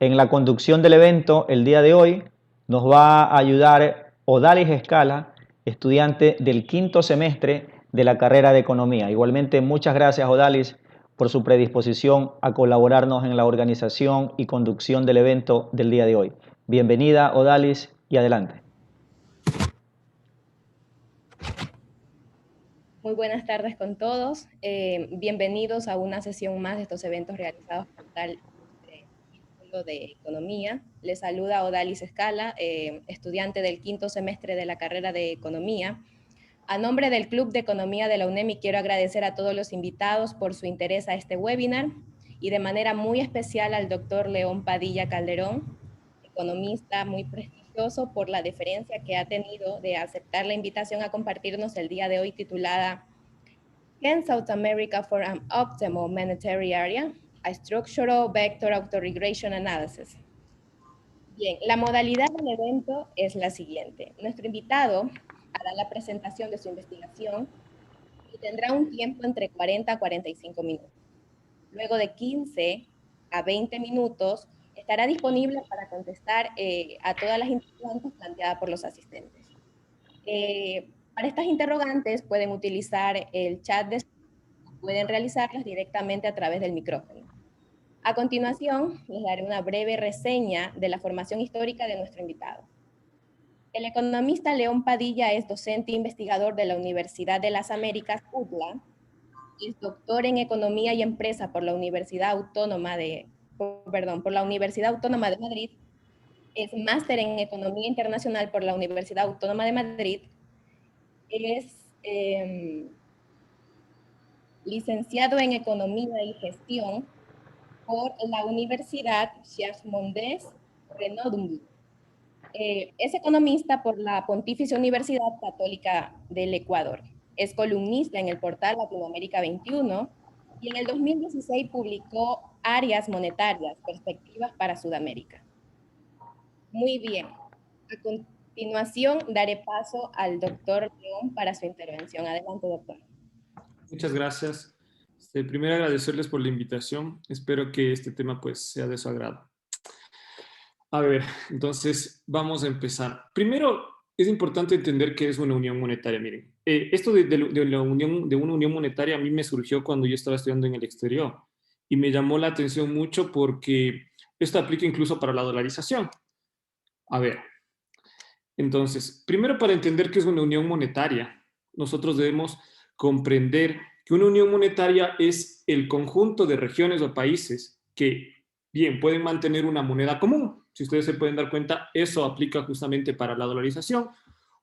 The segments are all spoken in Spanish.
En la conducción del evento, el día de hoy, nos va a ayudar Odalis Escala, estudiante del quinto semestre de la carrera de Economía. Igualmente, muchas gracias, Odalis, por su predisposición a colaborarnos en la organización y conducción del evento del día de hoy. Bienvenida, Odalis, y adelante. Muy buenas tardes con todos. Bienvenidos a una sesión más de estos eventos realizados por tal Círculo de Economía. Les saluda Odalis Escala, estudiante del quinto semestre de la carrera de Economía. A nombre del Club de Economía de la UNEMI quiero agradecer a todos los invitados por su interés a este webinar y de manera muy especial al doctor León Padilla Calderón, economista muy prestigioso, por la deferencia que ha tenido de aceptar la invitación a compartirnos el día de hoy titulada Can South America for an Optimal Monetary Area? A Structural Vector Autoregression Analysis. Bien, la modalidad del evento es la siguiente. Nuestro invitado hará la presentación de su investigación y tendrá un tiempo entre 40 a 45 minutos. Luego de 15 a 20 minutos estará disponible para contestar a todas las interrogantes planteadas por los asistentes. Para estas interrogantes pueden utilizar el chat de pueden realizarlas directamente a través del micrófono. A continuación, les daré una breve reseña de la formación histórica de nuestro invitado. El economista León Padilla es docente e investigador de la Universidad de las Américas, UTLA, es doctor en Economía y Empresa por la Universidad Autónoma de Madrid, es máster en Economía Internacional por la Universidad Autónoma de Madrid, es licenciado en Economía y Gestión por la Universidad Charles-Monnais-Grenoble. Es economista por la Pontificia Universidad Católica del Ecuador. Es columnista en el portal Latinoamérica 21 y en el 2016 publicó Áreas Monetarias, Perspectivas para Sudamérica. Muy bien. A continuación daré paso al doctor León para su intervención. Adelante, doctor. Muchas gracias. Primero agradecerles por la invitación. Espero que este tema pues sea de su agrado. A ver, entonces vamos a empezar. Primero, es importante entender qué es una unión monetaria. Miren, esto de una unión monetaria a mí me surgió cuando yo estaba estudiando en el exterior y me llamó la atención mucho porque esto aplica incluso para la dolarización. A ver, entonces, primero para entender qué es una unión monetaria, nosotros debemos comprender que una unión monetaria es el conjunto de regiones o países que, bien, pueden mantener una moneda común. Si ustedes se pueden dar cuenta, eso aplica justamente para la dolarización.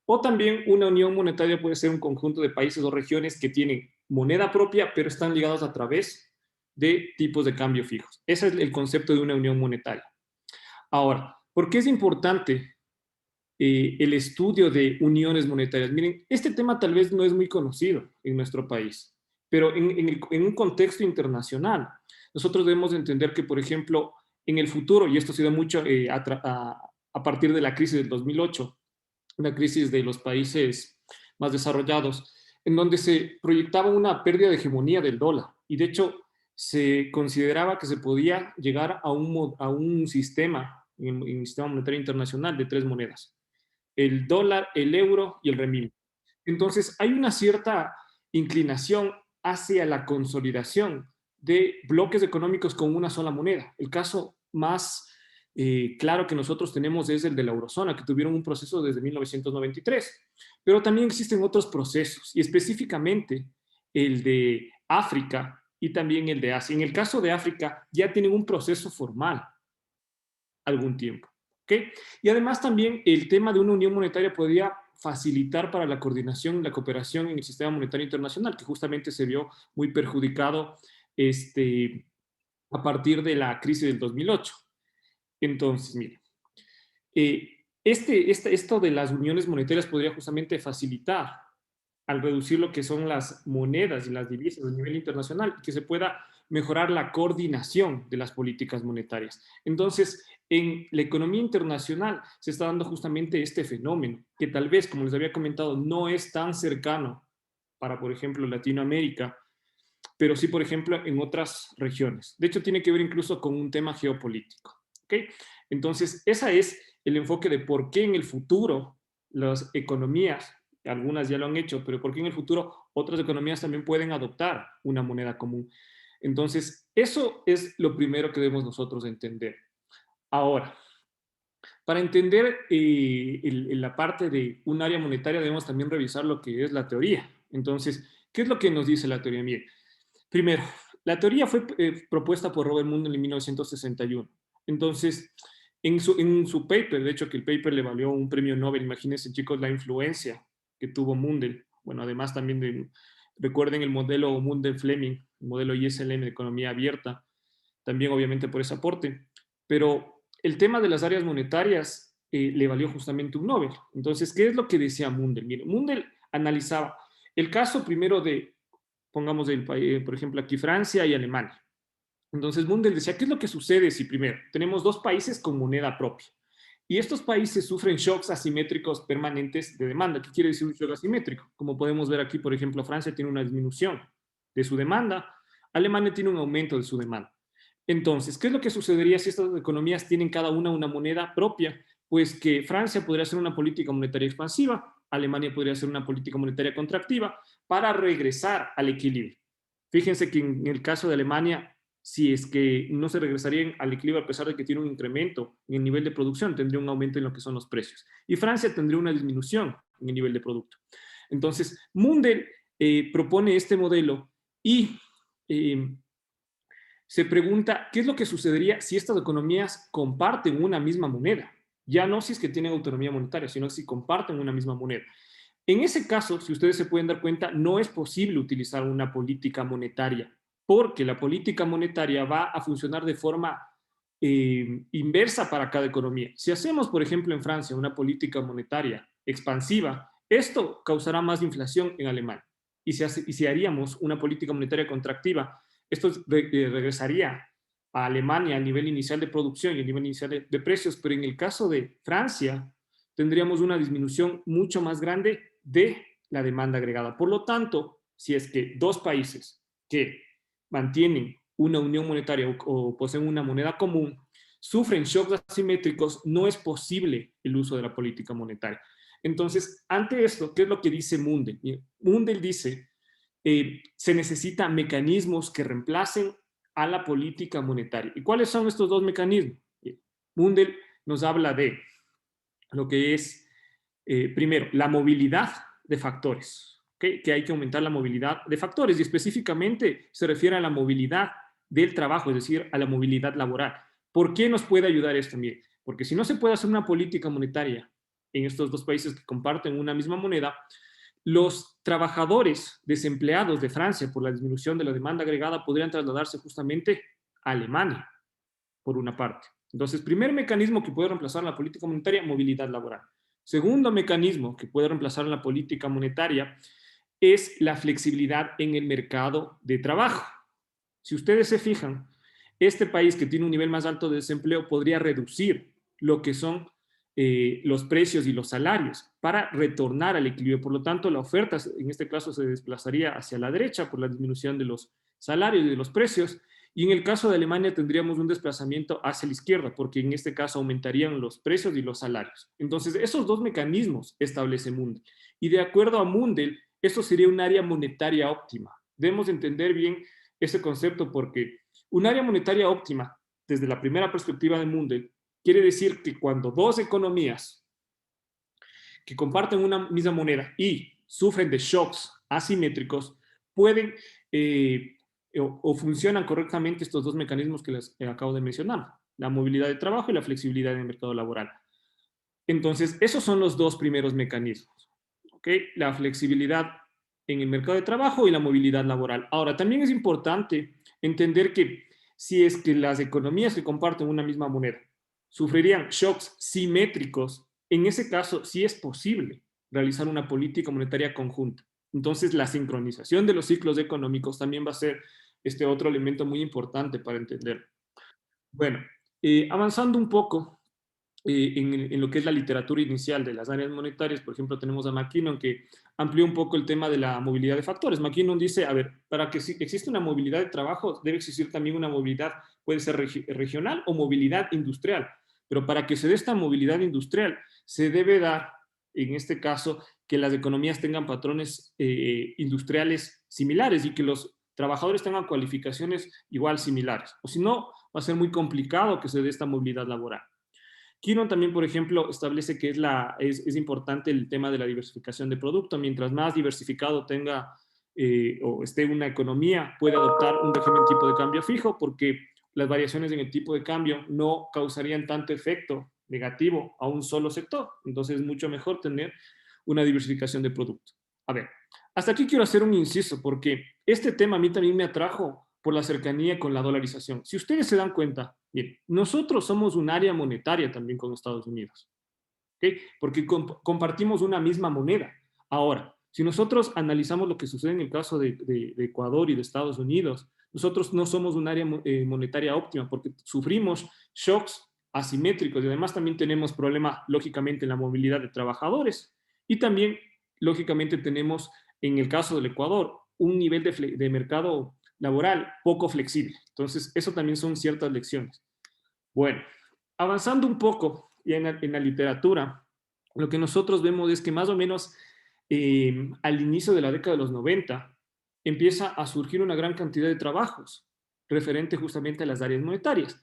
O también una unión monetaria puede ser un conjunto de países o regiones que tienen moneda propia, pero están ligados a través de tipos de cambio fijos. Ese es el concepto de una unión monetaria. Ahora, ¿por qué es importante el estudio de uniones monetarias? Miren, este tema tal vez no es muy conocido en nuestro país, pero en un contexto internacional, nosotros debemos entender que, por ejemplo, en el futuro, y esto se da mucho a partir de la crisis del 2008, una crisis de los países más desarrollados, en donde se proyectaba una pérdida de hegemonía del dólar, y de hecho se consideraba que se podía llegar a un sistema, en el sistema monetario internacional, de tres monedas: el dólar, el euro y el renminbi. Entonces, hay una cierta inclinación hacia la consolidación de bloques económicos con una sola moneda. El caso más claro que nosotros tenemos es el de la eurozona, que tuvieron un proceso desde 1993. Pero también existen otros procesos, y específicamente el de África y también el de Asia. En el caso de África ya tienen un proceso formal algún tiempo. ¿Okay? Y además también el tema de una unión monetaria podría facilitar para la coordinación y la cooperación en el sistema monetario internacional, que justamente se vio muy perjudicado a partir de la crisis del 2008. Entonces, miren, esto de las uniones monetarias podría justamente facilitar al reducir lo que son las monedas y las divisas a nivel internacional, que se pueda mejorar la coordinación de las políticas monetarias. Entonces, en la economía internacional se está dando justamente este fenómeno, que tal vez, como les había comentado, no es tan cercano para, por ejemplo, Latinoamérica, pero sí, por ejemplo, en otras regiones. De hecho, tiene que ver incluso con un tema geopolítico. ¿ok? Entonces, ese es el enfoque de por qué en el futuro las economías, algunas ya lo han hecho, pero por qué en el futuro otras economías también pueden adoptar una moneda común. Entonces, eso es lo primero que debemos nosotros entender. Ahora, para entender la parte de un área monetaria debemos también revisar lo que es la teoría. Entonces, ¿qué es lo que nos dice la teoría? Miren, primero, la teoría fue propuesta por Robert Mundell en 1961. Entonces, en su paper, de hecho que el paper le valió un premio Nobel, imagínense chicos la influencia que tuvo Mundell. Bueno, además también recuerden el modelo Mundell-Fleming, el modelo ISLM de economía abierta, también obviamente por ese aporte. Pero el tema de las áreas monetarias le valió justamente un Nobel. Entonces, ¿qué es lo que decía Mundell? Mire, Mundell analizaba el caso primero de, pongamos el país, por ejemplo, aquí Francia y Alemania. Entonces Mundell decía, ¿qué es lo que sucede si primero tenemos dos países con moneda propia? Y estos países sufren shocks asimétricos permanentes de demanda. ¿Qué quiere decir un shock asimétrico? Como podemos ver aquí, por ejemplo, Francia tiene una disminución de su demanda, Alemania tiene un aumento de su demanda. Entonces, ¿qué es lo que sucedería si estas economías tienen cada una moneda propia? Pues que Francia podría hacer una política monetaria expansiva, Alemania podría hacer una política monetaria contractiva para regresar al equilibrio. Fíjense que en el caso de Alemania, si es que no se regresarían al equilibrio a pesar de que tiene un incremento en el nivel de producción, tendría un aumento en lo que son los precios. Y Francia tendría una disminución en el nivel de producto. Entonces, Mundell propone este modelo y se pregunta qué es lo que sucedería si estas economías comparten una misma moneda. Ya no si es que tienen autonomía monetaria, sino si comparten una misma moneda. En ese caso, si ustedes se pueden dar cuenta, no es posible utilizar una política monetaria, porque la política monetaria va a funcionar de forma inversa para cada economía. Si hacemos, por ejemplo, en Francia una política monetaria expansiva, esto causará más inflación en Alemania. Y si haríamos una política monetaria contractiva, esto regresaría a Alemania al nivel inicial de producción y al nivel inicial de precios, pero en el caso de Francia, tendríamos una disminución mucho más grande de la demanda agregada. Por lo tanto, si es que dos países que mantienen una unión monetaria o poseen una moneda común sufren shocks asimétricos, no es posible el uso de la política monetaria. Entonces, ante esto, ¿qué es lo que dice Mundell? Mundell dice, se necesitan mecanismos que reemplacen a la política monetaria. ¿Y cuáles son estos dos mecanismos? Mundell nos habla de lo que es, primero, la movilidad de factores, ¿okay? Que hay que aumentar la movilidad de factores y específicamente se refiere a la movilidad del trabajo, es decir, a la movilidad laboral. ¿Por qué nos puede ayudar esto? Mire, porque si no se puede hacer una política monetaria en estos dos países que comparten una misma moneda, los trabajadores desempleados de Francia por la disminución de la demanda agregada podrían trasladarse justamente a Alemania, por una parte. Entonces, primer mecanismo que puede reemplazar la política monetaria, movilidad laboral. Segundo mecanismo que puede reemplazar la política monetaria es la flexibilidad en el mercado de trabajo. Si ustedes se fijan, este país que tiene un nivel más alto de desempleo podría reducir lo que son los precios y los salarios para retornar al equilibrio. Por lo tanto, la oferta en este caso se desplazaría hacia la derecha por la disminución de los salarios y de los precios. Y en el caso de Alemania tendríamos un desplazamiento hacia la izquierda, porque en este caso aumentarían los precios y los salarios. Entonces, esos dos mecanismos establece Mundell. Y de acuerdo a Mundell, esto sería un área monetaria óptima. Debemos entender bien ese concepto porque un área monetaria óptima, desde la primera perspectiva de Mundell, quiere decir que cuando dos economías que comparten una misma moneda y sufren de shocks asimétricos, pueden o funcionan correctamente estos dos mecanismos que les acabo de mencionar, la movilidad de trabajo y la flexibilidad en el mercado laboral. Entonces, esos son los dos primeros mecanismos, ¿ok? La flexibilidad en el mercado de trabajo y la movilidad laboral. Ahora, también es importante entender que si es que las economías que comparten una misma moneda sufrirían shocks simétricos, en ese caso sí es posible realizar una política monetaria conjunta. Entonces, la sincronización de los ciclos económicos también va a ser este otro elemento muy importante para entender. Bueno, avanzando un poco, en lo que es la literatura inicial de las áreas monetarias. Por ejemplo, tenemos a McKinnon, que amplió un poco el tema de la movilidad de factores. McKinnon dice, a ver, para que exista una movilidad de trabajo, debe existir también una movilidad, puede ser regional o movilidad industrial. Pero para que se dé esta movilidad industrial, se debe dar, en este caso, que las economías tengan patrones industriales similares y que los trabajadores tengan cualificaciones igual similares. O si no, va a ser muy complicado que se dé esta movilidad laboral. Kinnon también, por ejemplo, establece que es importante el tema de la diversificación de producto. Mientras más diversificado tenga o esté una economía, puede adoptar un régimen tipo de cambio fijo, porque las variaciones en el tipo de cambio no causarían tanto efecto negativo a un solo sector. Entonces es mucho mejor tener una diversificación de producto. A ver, hasta aquí quiero hacer un inciso, porque este tema a mí también me atrajo por la cercanía con la dolarización. Si ustedes se dan cuenta, bien, nosotros somos un área monetaria también con Estados Unidos, ¿okay? Porque compartimos una misma moneda. Ahora, si nosotros analizamos lo que sucede en el caso de Ecuador y de Estados Unidos, nosotros no somos un área monetaria óptima porque sufrimos shocks asimétricos y además también tenemos problemas, lógicamente, en la movilidad de trabajadores y también, lógicamente, tenemos, en el caso del Ecuador, un nivel de mercado laboral poco flexible. Entonces, eso también son ciertas lecciones. Bueno, avanzando un poco ya en la literatura, lo que nosotros vemos es que más o menos al inicio de la década de los 90 empieza a surgir una gran cantidad de trabajos referente justamente a las áreas monetarias,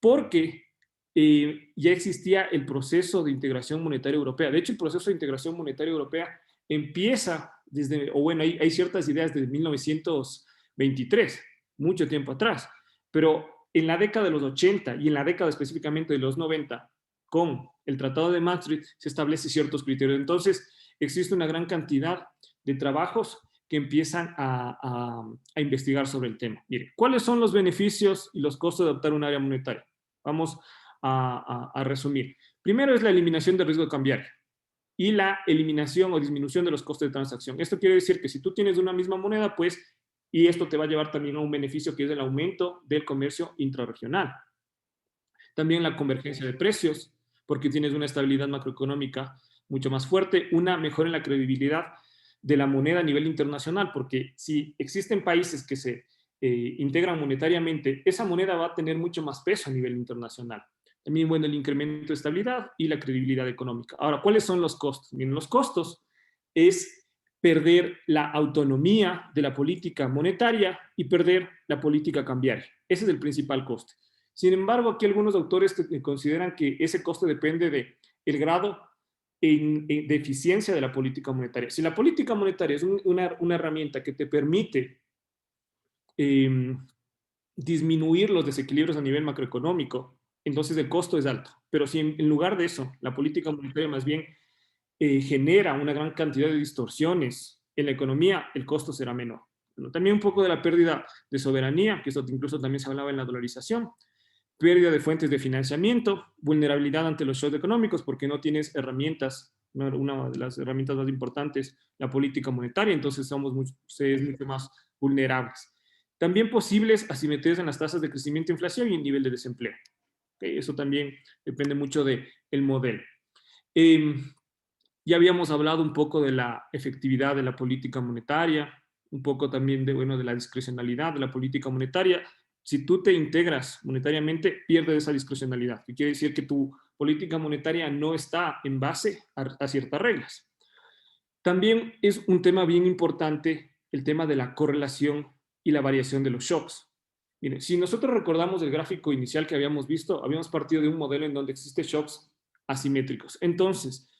porque ya existía el proceso de integración monetaria europea. De hecho, el proceso de integración monetaria europea empieza desde, o bueno, hay ciertas ideas desde 1923, mucho tiempo atrás, pero en la década de los 80 y en la década específicamente de los 90, con el Tratado de Maastricht, se establecen ciertos criterios. Entonces, existe una gran cantidad de trabajos que empiezan a investigar sobre el tema. Mire, ¿cuáles son los beneficios y los costos de adoptar un área monetaria? Vamos a resumir. Primero es la eliminación del riesgo cambiario y la eliminación o disminución de los costes de transacción. Esto quiere decir que si tú tienes una misma moneda, pues, y esto te va a llevar también a un beneficio que es el aumento del comercio intrarregional. También la convergencia de precios, porque tienes una estabilidad macroeconómica mucho más fuerte, una mejora en la credibilidad de la moneda a nivel internacional, porque si existen países que se integran monetariamente, esa moneda va a tener mucho más peso a nivel internacional. También, bueno, el incremento de estabilidad y la credibilidad económica. Ahora, ¿cuáles son los costos? Bien, los costos es perder la autonomía de la política monetaria y perder la política cambiaria. Ese es el principal coste. Sin embargo, aquí algunos autores consideran que ese coste depende del grado de eficiencia de la política monetaria. Si la política monetaria es una herramienta que te permite disminuir los desequilibrios a nivel macroeconómico, entonces el costo es alto. Pero si en lugar de eso, la política monetaria más bien genera una gran cantidad de distorsiones en la economía, el costo será menor. Bueno, también un poco de la pérdida de soberanía, que eso incluso también se hablaba en la dolarización, pérdida de fuentes de financiamiento, vulnerabilidad ante los shocks económicos, porque no tienes herramientas, una de las herramientas más importantes, la política monetaria, entonces somos mucho más vulnerables. También posibles asimetrías en las tasas de crecimiento e inflación y el nivel de desempleo. ¿Okay? Eso también depende mucho del modelo. Ya habíamos hablado un poco de la efectividad de la política monetaria, un poco también de, bueno, de la discrecionalidad de la política monetaria. Si tú te integras monetariamente, pierdes esa discrecionalidad, que quiere decir que tu política monetaria no está en base a ciertas reglas. También es un tema bien importante el tema de la correlación y la variación de los shocks. Miren, si nosotros recordamos el gráfico inicial que habíamos visto, habíamos partido de un modelo en donde existen shocks asimétricos. Entonces,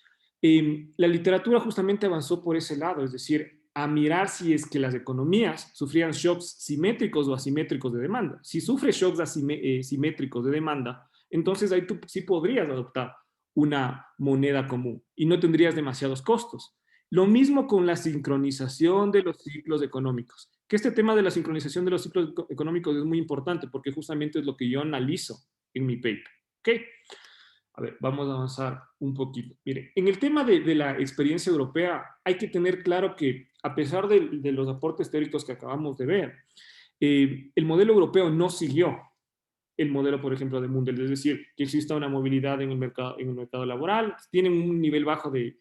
la literatura justamente avanzó por ese lado, es decir, a mirar si es que las economías sufrían shocks simétricos o asimétricos de demanda. Si sufre shocks simétricos de demanda, entonces ahí tú sí podrías adoptar una moneda común y no tendrías demasiados costos. Lo mismo con la sincronización de los ciclos económicos, que este tema de la sincronización de los ciclos económicos es muy importante porque justamente es lo que yo analizo en mi paper. ¿Ok? A ver, vamos a avanzar un poquito. Mire, en el tema de la experiencia europea hay que tener claro que a pesar de los aportes teóricos que acabamos de ver, el modelo europeo no siguió el modelo, por ejemplo, de Mundell, es decir, que exista una movilidad en el mercado laboral, tienen un nivel bajo de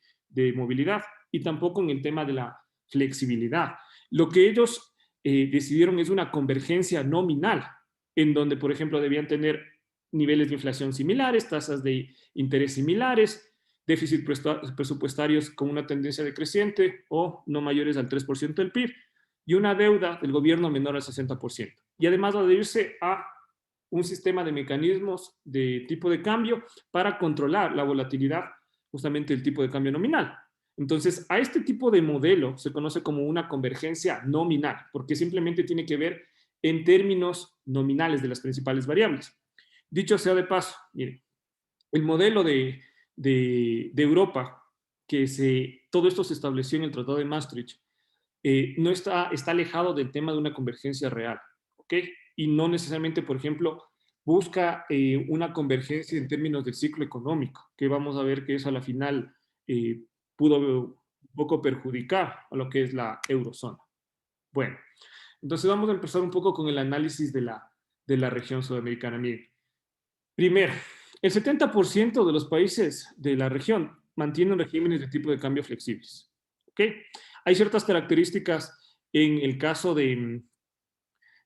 movilidad, y tampoco en el tema de la flexibilidad. Lo que ellos decidieron es una convergencia nominal, en donde, por ejemplo, debían tener niveles de inflación similares, tasas de interés similares, déficit presupuestarios con una tendencia decreciente o no mayores al 3% del PIB, y una deuda del gobierno menor al 60%. Y además adherirse a un sistema de mecanismos de tipo de cambio para controlar la volatilidad, justamente el tipo de cambio nominal. Entonces, a este tipo de modelo se conoce como una convergencia nominal, porque simplemente tiene que ver en términos nominales de las principales variables. Dicho sea de paso, miren, el modelo de Europa, todo esto se estableció en el Tratado de Maastricht, no está alejado del tema de una convergencia real, ¿ok? Y no necesariamente, por ejemplo, busca una convergencia en términos del ciclo económico, que vamos a ver que eso a la final pudo un poco perjudicar a lo que es la eurozona. Bueno, entonces vamos a empezar un poco con el análisis de la región sudamericana. Miren, primero, el 70% de los países de la región mantienen regímenes de tipo de cambio flexibles, ¿ok? Hay ciertas características en el caso de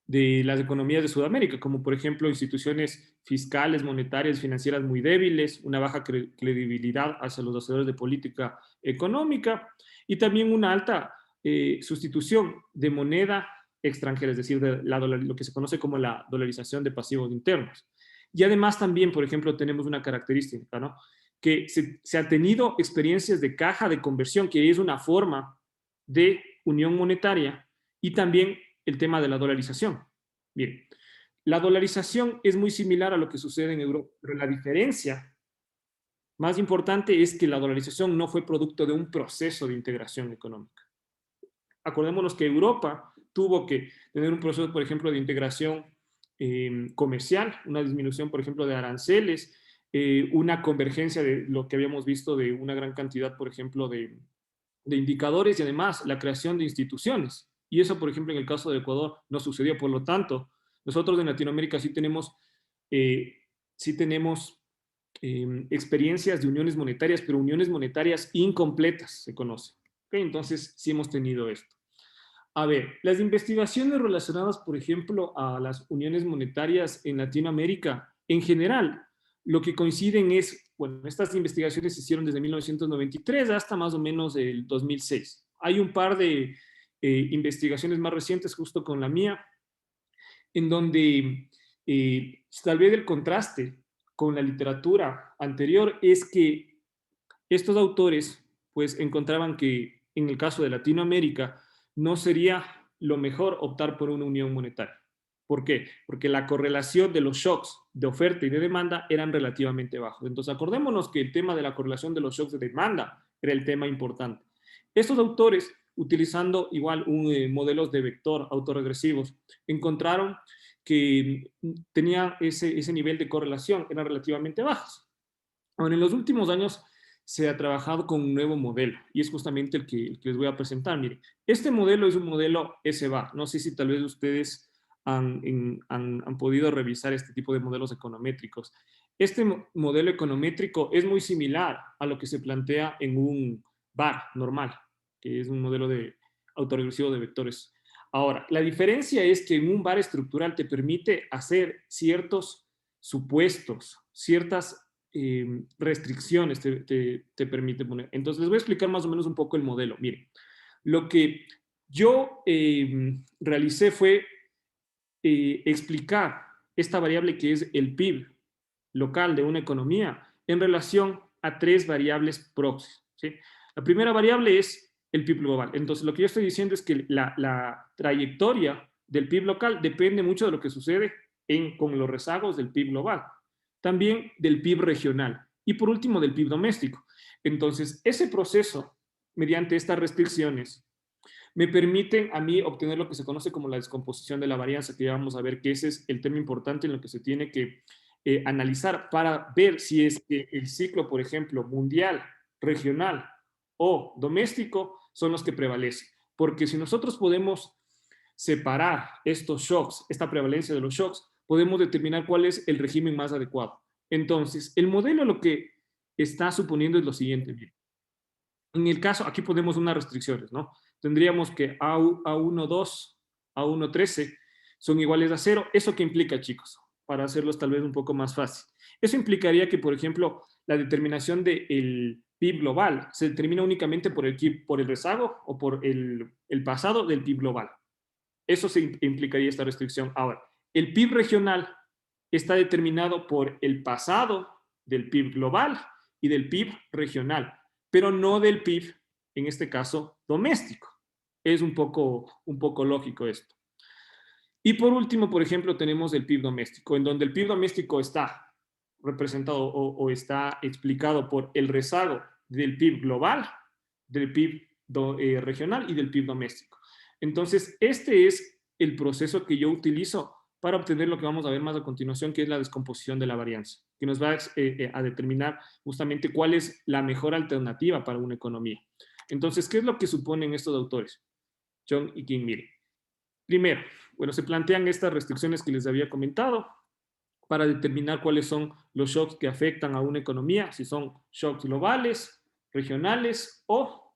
las economías de Sudamérica, como por ejemplo instituciones fiscales, monetarias, financieras muy débiles, una baja credibilidad hacia los hacedores de política económica y también una alta sustitución de moneda extranjera, es decir, de lo que se conoce como la dolarización de pasivos internos. Y además también, por ejemplo, tenemos una característica, ¿no? Que se ha tenido experiencias de caja de conversión, que es una forma de unión monetaria, y también el tema de la dolarización. Bien, la dolarización es muy similar a lo que sucede en Europa, pero la diferencia más importante es que la dolarización no fue producto de un proceso de integración económica. Acordémonos que Europa tuvo que tener un proceso, por ejemplo, de integración comercial, una disminución, por ejemplo, de aranceles, una convergencia de lo que habíamos visto de una gran cantidad, por ejemplo, de indicadores y además la creación de instituciones. Y eso, por ejemplo, en el caso de Ecuador no sucedió. Por lo tanto, nosotros en Latinoamérica sí tenemos experiencias de uniones monetarias, pero uniones monetarias incompletas se conoce. ¿Okay? Entonces, sí hemos tenido esto. A ver, las investigaciones relacionadas, por ejemplo, a las uniones monetarias en Latinoamérica, en general, lo que coinciden es, bueno, estas investigaciones se hicieron desde 1993 hasta más o menos el 2006. Hay un par de investigaciones más recientes, justo con la mía, en donde tal vez el contraste con la literatura anterior es que estos autores pues encontraban que en el caso de Latinoamérica no sería lo mejor optar por una unión monetaria. ¿Por qué? Porque la correlación de los shocks de oferta y de demanda eran relativamente bajos. Entonces, acordémonos que el tema de la correlación de los shocks de demanda era el tema importante. Estos autores, utilizando igual modelos de vector autorregresivos, encontraron que tenía ese nivel de correlación, eran relativamente bajos. Ahora, en los últimos años se ha trabajado con un nuevo modelo y es justamente el que les voy a presentar. Miren, este modelo es un modelo SBA. No sé si tal vez ustedes han podido revisar este tipo de modelos econométricos. Este modelo econométrico es muy similar a lo que se plantea en un VAR normal, que es un modelo de autorregresivo de vectores. Ahora, la diferencia es que en un VAR estructural te permite hacer ciertos supuestos, ciertas restricciones te permite poner. Entonces, les voy a explicar más o menos un poco el modelo. Miren, lo que yo realicé fue explicar esta variable que es el PIB local de una economía en relación a tres variables proxies, ¿sí? La primera variable es el PIB global. Entonces, lo que yo estoy diciendo es que la trayectoria del PIB local depende mucho de lo que sucede con los rezagos del PIB global. También del PIB regional y por último del PIB doméstico. Entonces, ese proceso, mediante estas restricciones, me permiten a mí obtener lo que se conoce como la descomposición de la varianza, que ya vamos a ver que ese es el tema importante en lo que se tiene que analizar para ver si es que el ciclo, por ejemplo, mundial, regional o doméstico son los que prevalecen. Porque si nosotros podemos separar estos shocks, esta prevalencia de los shocks, podemos determinar cuál es el régimen más adecuado. Entonces, el modelo lo que está suponiendo es lo siguiente. Bien. En el caso, aquí ponemos unas restricciones, ¿no? Tendríamos que A1,2, A1,13 son iguales a 0. ¿Eso qué implica, chicos? Para hacerlos tal vez un poco más fácil. Eso implicaría que, por ejemplo, la determinación del PIB global se determina únicamente por el rezago o por el pasado del PIB global. Eso implicaría esta restricción. Ahora, el PIB regional está determinado por el pasado del PIB global y del PIB regional, pero no del PIB, en este caso, doméstico. Es un poco lógico esto. Y por último, por ejemplo, tenemos el PIB doméstico, en donde el PIB doméstico está representado o está explicado por el rezago del PIB global, del PIB regional y del PIB doméstico. Entonces, este es el proceso que yo utilizo para obtener lo que vamos a ver más a continuación, que es la descomposición de la varianza, que nos va a determinar justamente cuál es la mejor alternativa para una economía. Entonces, ¿qué es lo que suponen estos autores? John y King, miren. Primero, bueno, se plantean estas restricciones que les había comentado para determinar cuáles son los shocks que afectan a una economía, si son shocks globales, regionales o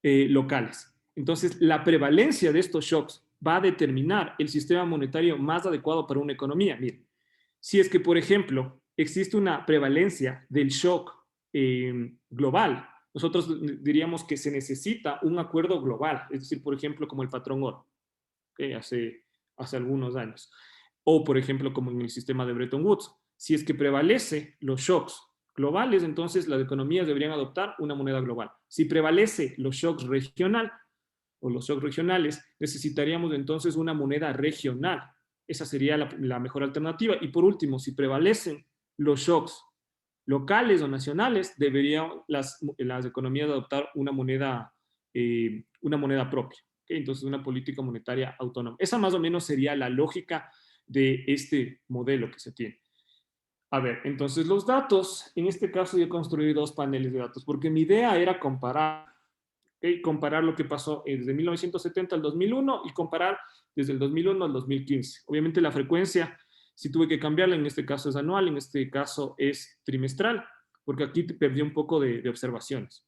locales. Entonces, la prevalencia de estos shocks va a determinar el sistema monetario más adecuado para una economía. Miren, si es que, por ejemplo, existe una prevalencia del shock global, nosotros diríamos que se necesita un acuerdo global, es decir, por ejemplo, como el patrón oro, hace algunos años, o por ejemplo, como en el sistema de Bretton Woods. Si es que prevalece los shocks globales, entonces las economías deberían adoptar una moneda global. Si prevalece los shocks regional o los shocks regionales, necesitaríamos entonces una moneda regional. Esa sería la mejor alternativa. Y por último, si prevalecen los shocks locales o nacionales, deberían las economías adoptar una moneda propia. ¿Okay? Entonces, una política monetaria autónoma. Esa más o menos sería la lógica de este modelo que se tiene. A ver, entonces los datos, en este caso yo construí dos paneles de datos, porque mi idea era comparar, ¿okay? Comparar lo que pasó desde 1970 al 2001 y comparar desde el 2001 al 2015. Obviamente la frecuencia, si tuve que cambiarla, en este caso es anual, en este caso es trimestral, porque aquí perdí un poco de observaciones.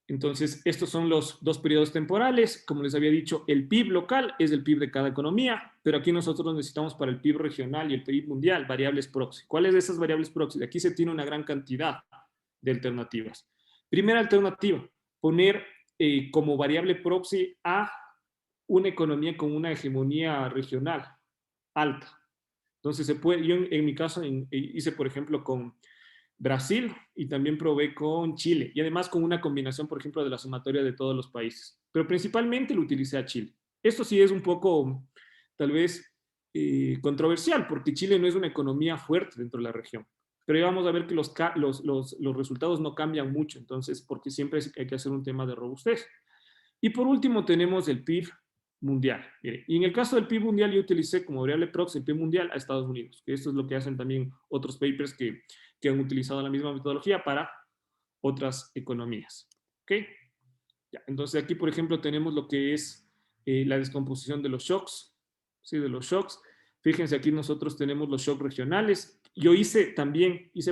Entonces, estos son los dos periodos temporales. Como les había dicho, el PIB local es el PIB de cada economía, pero aquí nosotros necesitamos para el PIB regional y el PIB mundial variables proxy. ¿Cuáles de esas variables proxy? Aquí se tiene una gran cantidad de alternativas. Primera alternativa, poner como variable proxy a una economía con una hegemonía regional alta. Entonces, se puede, yo en mi caso hice, por ejemplo, con Brasil y también probé con Chile y además con una combinación, por ejemplo, de la sumatoria de todos los países. Pero principalmente lo utilicé a Chile. Esto sí es un poco, tal vez, controversial porque Chile no es una economía fuerte dentro de la región. Pero vamos a ver que los resultados no cambian mucho, entonces, porque siempre hay que hacer un tema de robustez. Y por último tenemos el PIB mundial. Mire, y en el caso del PIB mundial yo utilicé como variable proxy el PIB mundial a Estados Unidos, que esto es lo que hacen también otros papers que han utilizado la misma metodología para otras economías. ¿Ok? Ya, entonces aquí, por ejemplo, tenemos lo que es la descomposición de los shocks. ¿Sí? De los shocks. Fíjense, aquí nosotros tenemos los shocks regionales. Yo hice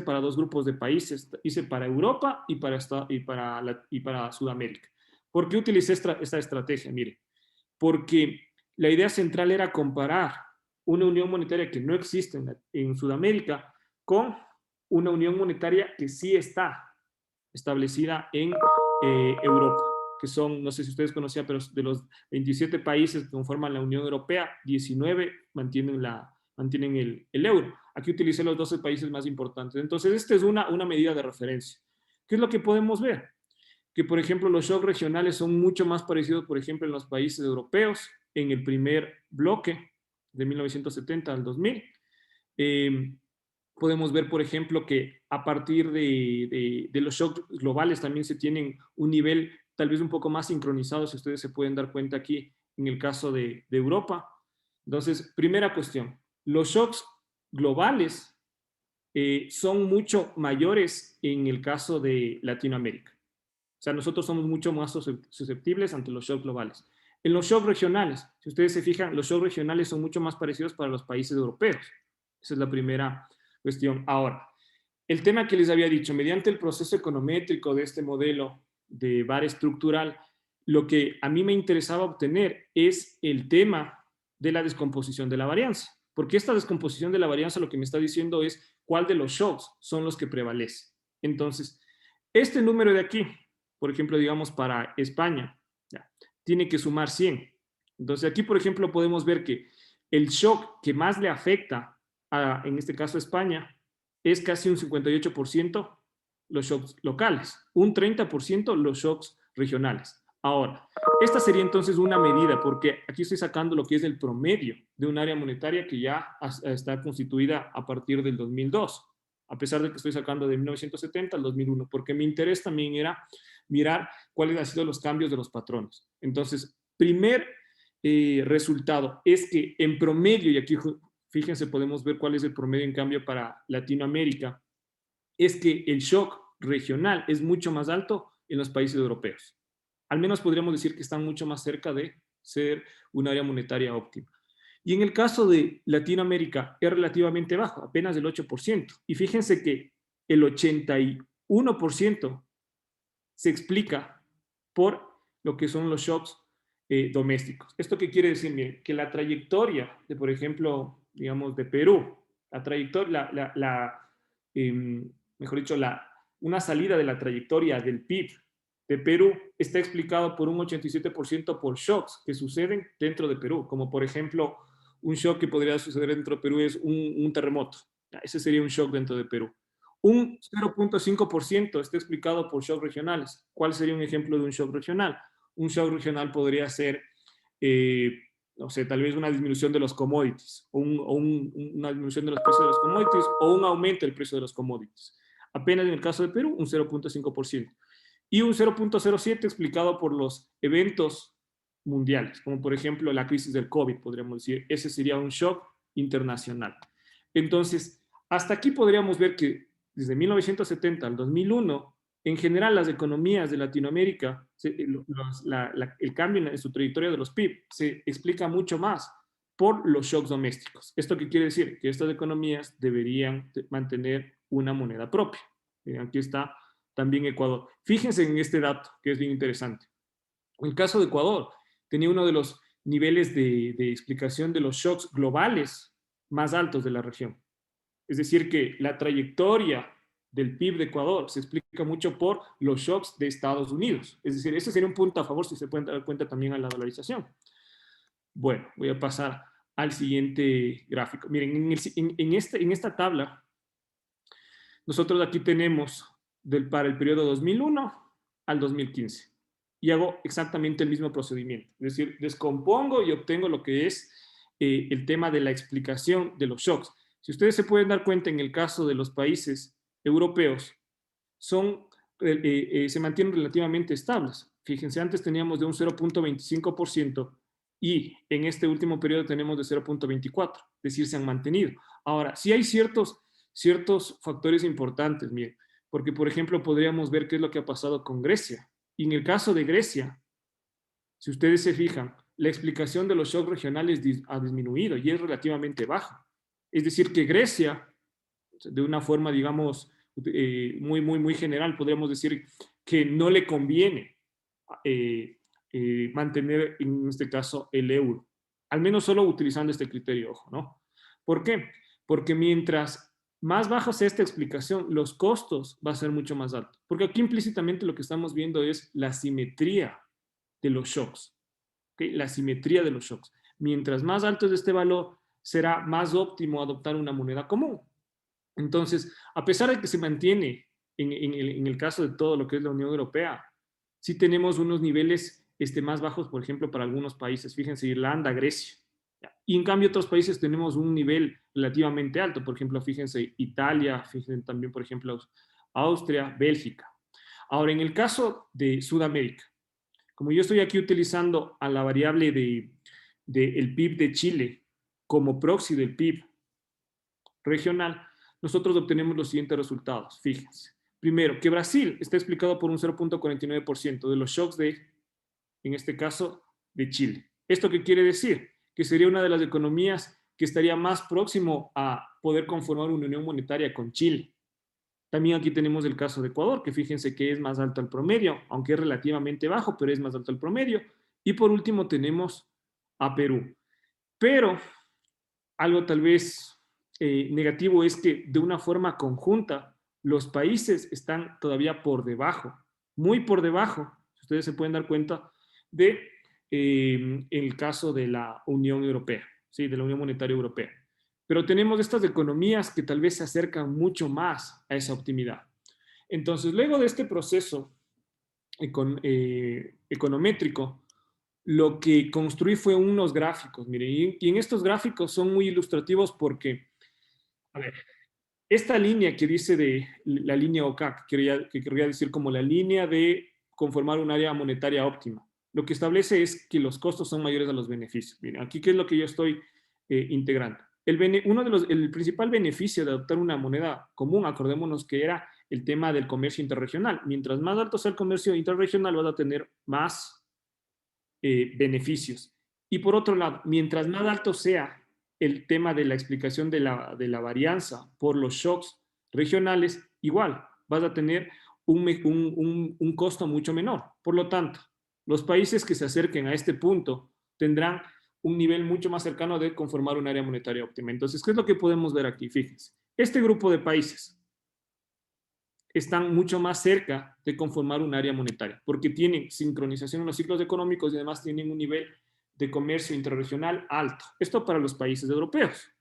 para dos grupos de países. Hice para Europa y para Sudamérica. ¿Por qué utilicé esta estrategia? Mire, porque la idea central era comparar una unión monetaria que no existe en Sudamérica con una unión monetaria que sí está establecida en Europa, que son, no sé si ustedes conocían, pero de los 27 países que conforman la Unión Europea, 19 mantienen el euro. Aquí utilicé los 12 países más importantes. Entonces, esta es una medida de referencia. ¿Qué es lo que podemos ver? Que, por ejemplo, los shocks regionales son mucho más parecidos, por ejemplo, en los países europeos, en el primer bloque de 1970 al 2000. Podemos ver, por ejemplo, que a partir de los shocks globales también se tienen un nivel tal vez un poco más sincronizado, si ustedes se pueden dar cuenta aquí en el caso de Europa. Entonces, primera cuestión, los shocks globales son mucho mayores en el caso de Latinoamérica. O sea, nosotros somos mucho más susceptibles ante los shocks globales. En los shocks regionales, si ustedes se fijan, los shocks regionales son mucho más parecidos para los países europeos. Esa es la primera cuestión. Ahora, el tema que les había dicho, mediante el proceso econométrico de este modelo de VAR estructural, lo que a mí me interesaba obtener es el tema de la descomposición de la varianza. Porque esta descomposición de la varianza lo que me está diciendo es cuál de los shocks son los que prevalecen. Entonces, este número de aquí, por ejemplo, digamos para España, ya, tiene que sumar 100. Entonces, aquí, por ejemplo, podemos ver que el shock que más le afecta en este caso a España es casi un 58% los shocks locales, un 30% los shocks regionales. Ahora, esta sería entonces una medida, porque aquí estoy sacando lo que es el promedio de un área monetaria que ya está constituida a partir del 2002, a pesar de que estoy sacando de 1970 al 2001, porque mi interés también era mirar cuáles han sido los cambios de los patrones. Entonces, primer resultado es que en promedio, y aquí fíjense, podemos ver cuál es el promedio en cambio para Latinoamérica, es que el shock regional es mucho más alto en los países europeos. Al menos podríamos decir que están mucho más cerca de ser un área monetaria óptima. Y en el caso de Latinoamérica es relativamente bajo, apenas el 8%. Y fíjense que el 81% se explica por lo que son los shocks domésticos. ¿Esto qué quiere decir? Miren, que la trayectoria de, por ejemplo, digamos, de Perú, la trayectoria, mejor dicho, una salida de la trayectoria del PIB de Perú está explicado por un 87% por shocks que suceden dentro de Perú, como por ejemplo, un shock que podría suceder dentro de Perú es un terremoto. Ese sería un shock dentro de Perú. Un 0.5% está explicado por shocks regionales. ¿Cuál sería un ejemplo de un shock regional? Un shock regional podría ser, no sé, tal vez una disminución de los commodities, o una disminución de los precios de los commodities, o un aumento del precio de los commodities. Apenas en el caso de Perú, un 0.5%. Y un 0.07% explicado por los eventos mundiales, como por ejemplo la crisis del COVID, podríamos decir. Ese sería un shock internacional. Entonces, hasta aquí podríamos ver que desde 1970 al 2001, en general las economías de Latinoamérica, el cambio en su trayectoria de los PIB se explica mucho más por los shocks domésticos. ¿Esto qué quiere decir? Que estas economías deberían mantener una moneda propia. Aquí está también Ecuador. Fíjense en este dato, que es bien interesante. En el caso de Ecuador, tenía uno de los niveles de explicación de los shocks globales más altos de la región. Es decir, que la trayectoria del PIB de Ecuador se explica mucho por los shocks de Estados Unidos. Es decir, ese sería un punto a favor si se pueden dar cuenta también a la dolarización. Bueno, voy a pasar al siguiente gráfico. Miren, en esta tabla, nosotros aquí tenemos para el periodo 2001 al 2015. Y hago exactamente el mismo procedimiento. Es decir, descompongo y obtengo lo que es el tema de la explicación de los shocks. Si ustedes se pueden dar cuenta, en el caso de los países europeos, se mantienen relativamente estables. Fíjense, antes teníamos de un 0.25% y en este último periodo tenemos de 0.24%, es decir, se han mantenido. Ahora, sí hay ciertos factores importantes, miren, porque por ejemplo podríamos ver qué es lo que ha pasado con Grecia. Y en el caso de Grecia, si ustedes se fijan, la explicación de los shocks regionales ha disminuido y es relativamente baja. Es decir, que Grecia, de una forma, digamos, muy general, podríamos decir que no le conviene mantener, en este caso, el euro. Al menos solo utilizando este criterio, ojo, ¿no? ¿Por qué? Porque mientras más baja sea esta explicación, los costos va a ser mucho más alto. Porque aquí implícitamente lo que estamos viendo es la simetría de los shocks. ¿Okay? La simetría de los shocks. Mientras más alto es este valor, será más óptimo adoptar una moneda común. Entonces, a pesar de que se mantiene en el caso de todo lo que es la Unión Europea, sí tenemos unos niveles más bajos, por ejemplo, para algunos países. Fíjense, Irlanda, Grecia. Y en cambio, otros países tenemos un nivel relativamente alto. Por ejemplo, fíjense, Italia, fíjense también, por ejemplo, Austria, Bélgica. Ahora, en el caso de Sudamérica, como yo estoy aquí utilizando a la variable el PIB de Chile como proxy del PIB regional, nosotros obtenemos los siguientes resultados. Fíjense. Primero, que Brasil está explicado por un 0.49% de los shocks en este caso, de Chile. ¿Esto qué quiere decir? Que sería una de las economías que estaría más próximo a poder conformar una unión monetaria con Chile. También aquí tenemos el caso de Ecuador, que fíjense que es más alto el promedio, aunque es relativamente bajo, pero es más alto el promedio. Y por último tenemos a Perú. Pero algo tal vez negativo es que de una forma conjunta los países están todavía por debajo, muy por debajo, si ustedes se pueden dar cuenta, de el caso de la Unión Europea, ¿sí? De la Unión Monetaria Europea. Pero tenemos estas economías que tal vez se acercan mucho más a esa optimidad. Entonces, luego de este proceso econométrico, lo que construí fue unos gráficos, mire, y en estos gráficos son muy ilustrativos porque, a ver, esta línea que dice de la línea OCA, que querría decir como la línea de conformar un área monetaria óptima, lo que establece es que los costos son mayores a los beneficios. Miren, aquí qué es lo que yo estoy integrando. El principal beneficio de adoptar una moneda común, acordémonos que era el tema del comercio interregional. Mientras más alto sea el comercio interregional, vas a tener más beneficios. Y por otro lado, mientras más alto sea el tema de la explicación de la varianza por los shocks regionales, igual vas a tener un costo mucho menor. Por lo tanto, los países que se acerquen a este punto tendrán un nivel mucho más cercano de conformar un área monetaria óptima. Entonces, ¿qué es lo que podemos ver aquí? Fíjense, este grupo de países están mucho más cerca de conformar un área monetaria, porque tienen sincronización en los ciclos económicos y además tienen un nivel de comercio interregional alto. Esto para los países europeos.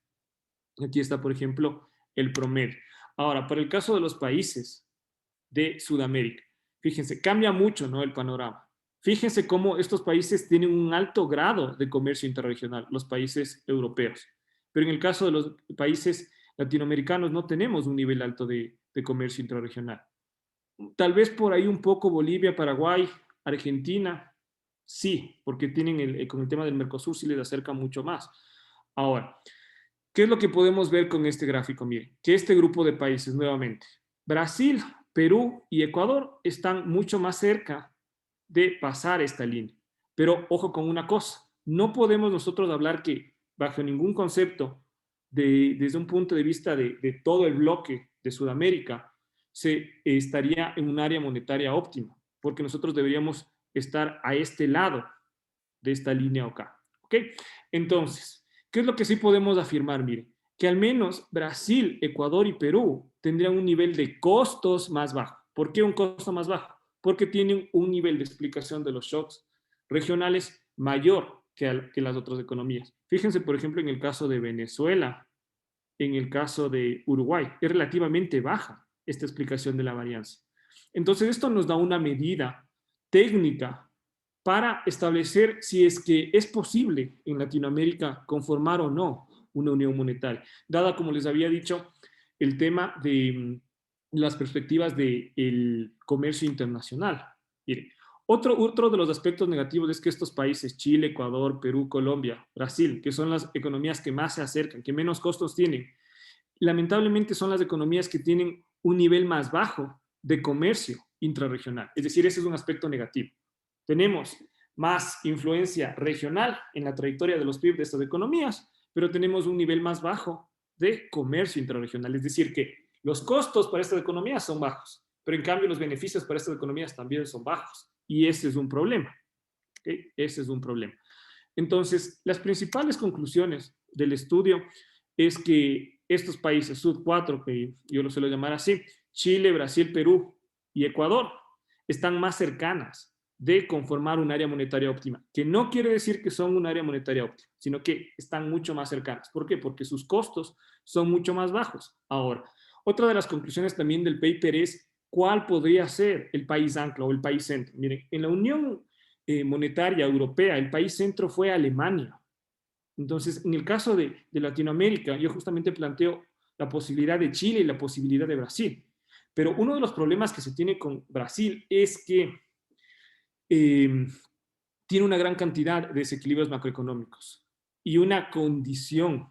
Aquí está, por ejemplo, el promedio. Ahora, para el caso de los países de Sudamérica, fíjense, cambia mucho, ¿no?, el panorama. Fíjense cómo estos países tienen un alto grado de comercio interregional, los países europeos. Pero en el caso de los países latinoamericanos no tenemos un nivel alto de comercio intrarregional. Tal vez por ahí un poco Bolivia, Paraguay, Argentina, sí, porque tienen con el tema del Mercosur sí les acerca mucho más. Ahora, ¿qué es lo que podemos ver con este gráfico? Miren, que este grupo de países, nuevamente, Brasil, Perú y Ecuador están mucho más cerca de pasar esta línea. Pero ojo con una cosa, no podemos nosotros hablar que bajo ningún concepto, desde un punto de vista de todo el bloque de Sudamérica, se estaría en un área monetaria óptima, porque nosotros deberíamos estar a este lado de esta línea OK. ¿Ok? Entonces, ¿qué es lo que sí podemos afirmar? Miren, que al menos Brasil, Ecuador y Perú tendrían un nivel de costos más bajo. ¿Por qué un costo más bajo? Porque tienen un nivel de explicación de los shocks regionales mayor que las otras economías. Fíjense, por ejemplo, en el caso de Venezuela, en el caso de Uruguay, es relativamente baja esta explicación de la varianza. Entonces, esto nos da una medida técnica para establecer si es que es posible en Latinoamérica conformar o no una unión monetaria, dada, como les había dicho, el tema de las perspectivas del comercio internacional. Miren, otro de los aspectos negativos es que estos países, Chile, Ecuador, Perú, Colombia, Brasil, que son las economías que más se acercan, que menos costos tienen, lamentablemente son las economías que tienen un nivel más bajo de comercio intrarregional. Es decir, ese es un aspecto negativo. Tenemos más influencia regional en la trayectoria de los PIB de estas economías, pero tenemos un nivel más bajo de comercio intrarregional. Es decir, que los costos para estas economías son bajos, pero en cambio los beneficios para estas economías también son bajos. Y ese es un problema. ¿Okay? Ese es un problema. Entonces, las principales conclusiones del estudio es que estos países, Sud 4, que yo lo suelo llamar así, Chile, Brasil, Perú y Ecuador, están más cercanas de conformar un área monetaria óptima, que no quiere decir que son un área monetaria óptima, sino que están mucho más cercanas. ¿Por qué? Porque sus costos son mucho más bajos. Ahora, otra de las conclusiones también del paper es cuál podría ser el país ancla o el país centro. Miren, en la Unión Monetaria Europea, el país centro fue Alemania. Entonces, en el caso de Latinoamérica, yo justamente planteo la posibilidad de Chile y la posibilidad de Brasil. Pero uno de los problemas que se tiene con Brasil es que tiene una gran cantidad de desequilibrios macroeconómicos y una condición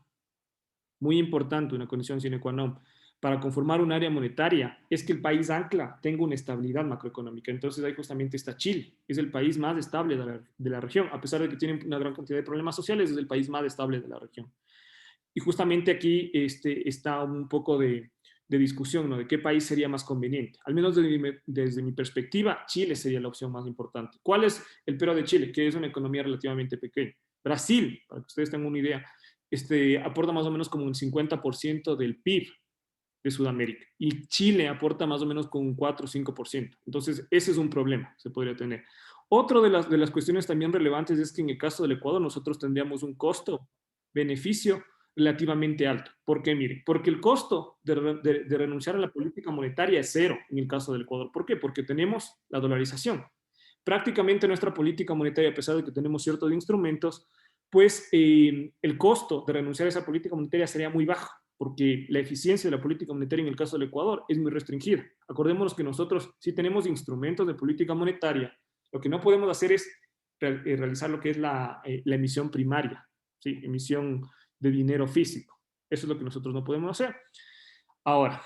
muy importante, una condición sine qua non, para conformar un área monetaria es que el país ancla tenga una estabilidad macroeconómica. Entonces ahí justamente está Chile, es el país más estable de la región, a pesar de que tiene una gran cantidad de problemas sociales, es el país más estable de la región. Y justamente aquí está un poco de discusión, ¿no? De qué país sería más conveniente. Al menos desde mi perspectiva, Chile sería la opción más importante. ¿Cuál es el pero de Chile? Que es una economía relativamente pequeña. Brasil, para que ustedes tengan una idea, aporta más o menos como un 50% del PIB de Sudamérica. Y Chile aporta más o menos con un 4 o 5%. Entonces, ese es un problema, se podría tener. Otro de las cuestiones también relevantes es que en el caso del Ecuador nosotros tendríamos un costo-beneficio relativamente alto. ¿Por qué? Mire, porque el costo de renunciar a la política monetaria es cero en el caso del Ecuador. ¿Por qué? Porque tenemos la dolarización. Prácticamente nuestra política monetaria, a pesar de que tenemos ciertos instrumentos, pues el costo de renunciar a esa política monetaria sería muy bajo, porque la eficiencia de la política monetaria en el caso del Ecuador es muy restringida. Acordémonos que nosotros sí tenemos instrumentos de política monetaria, lo que no podemos hacer es realizar lo que es la emisión primaria, ¿sí? Emisión de dinero físico. Eso es lo que nosotros no podemos hacer. Ahora,